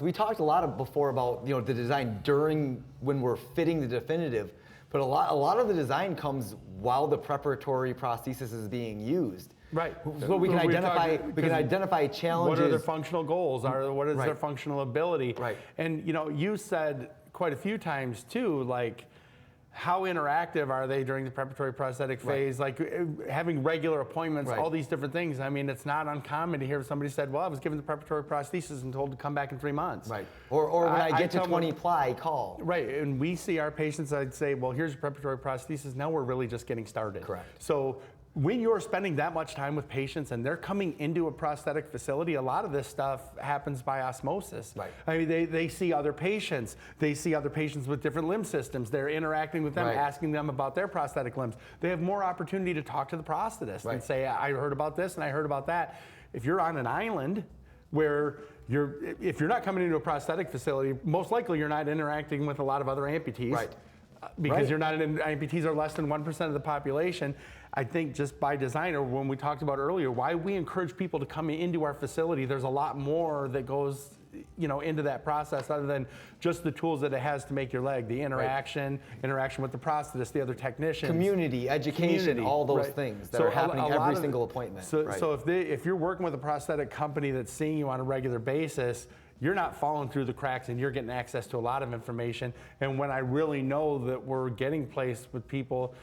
We talked a lot before about the design during when we're fitting the definitive, but a lot of the design comes while the preparatory prosthesis is being used. Right. So we can identify challenges. What are their functional goals? What is their functional ability? Right. And you said quite a few times too, like, how interactive are they during the preparatory prosthetic phase? Like having regular appointments, all these different things. I mean, it's not uncommon to hear somebody said, well, I was given the preparatory prosthesis and told to come back in 3 months. Right. Or when I get to 20 ply, call. Right. And we see our patients, I'd say, well, here's your preparatory prosthesis. Now we're really just getting started. Correct. So when you're spending that much time with patients and they're coming into a prosthetic facility, a lot of this stuff happens by osmosis. Right. I mean, they see other patients. They see other patients with different limb systems. They're interacting with them, asking them about their prosthetic limbs. They have more opportunity to talk to the prosthetist and say, I heard about this and I heard about that. If you're on an island where if you're not coming into a prosthetic facility, most likely you're not interacting with a lot of other amputees. Right. Because you're not amputees are less than 1% of the population. I think just by design, or when we talked about earlier, why we encourage people to come into our facility, there's a lot more that goes into that process other than just the tools that it has to make your leg, the interaction with the prosthetist, the other technicians. Community, education, all those things that are happening every single appointment. So if you're working with a prosthetic company that's seeing you on a regular basis, you're not falling through the cracks and you're getting access to a lot of information. And when I really know that we're getting placed with people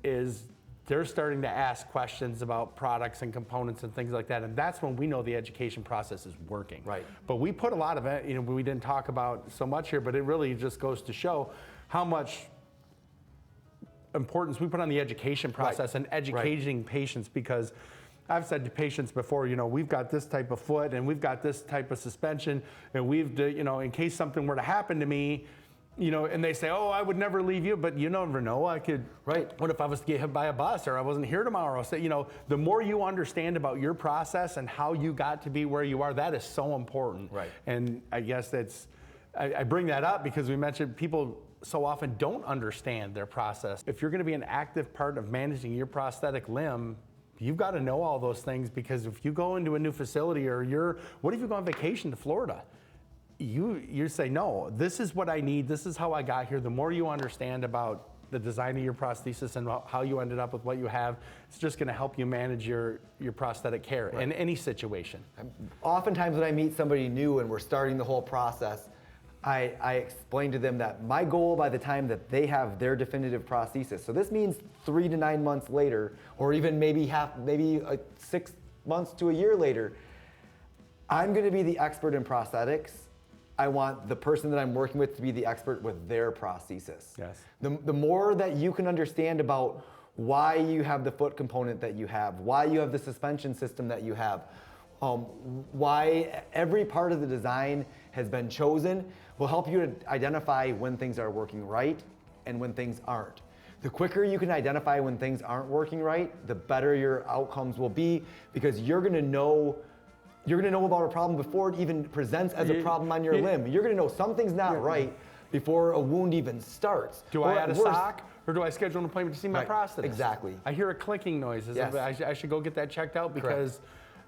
is they're starting to ask questions about products and components and things like that. And that's when we know the education process is working. Right. But we put a lot of it, we didn't talk about so much here, but it really just goes to show how much importance we put on the education process and educating patients, because I've said to patients before, we've got this type of foot and we've got this type of suspension, and in case something were to happen to me, and they say, oh, I would never leave you, but you never know. I could, what if I was to get hit by a bus or I wasn't here tomorrow? So, the more you understand about your process and how you got to be where you are, that is so important. Right. And I guess I bring that up because we mentioned people so often don't understand their process. If you're going to be an active part of managing your prosthetic limb, you've got to know all those things, because if you go into a new facility or what if you go on vacation to Florida? You say, no, this is what I need. This is how I got here. The more you understand about the design of your prosthesis and how you ended up with what you have, it's just going to help you manage your prosthetic care in any situation. Oftentimes when I meet somebody new and we're starting the whole process, I explain to them that my goal by the time that they have their definitive prosthesis, so this means 3 to 9 months later, or even maybe 6 months to a year later, I'm going to be the expert in prosthetics. I want the person that I'm working with to be the expert with their prosthesis. Yes. The more that you can understand about why you have the foot component that you have, why you have the suspension system that you have, why every part of the design has been chosen, will help you to identify when things are working right and when things aren't. The quicker you can identify when things aren't working right, the better your outcomes will be, because you're gonna know about a problem before it even presents as a problem on your limb. You're gonna know something's not right before a wound even starts. Do I add a sock, or do I schedule an appointment to see my prosthetist? Exactly. I hear a clicking noise. I should go get that checked out because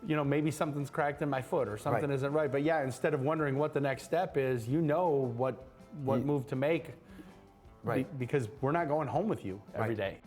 maybe something's cracked in my foot or something isn't right. But yeah, instead of wondering what the next step is, what move to make, because we're not going home with you every day.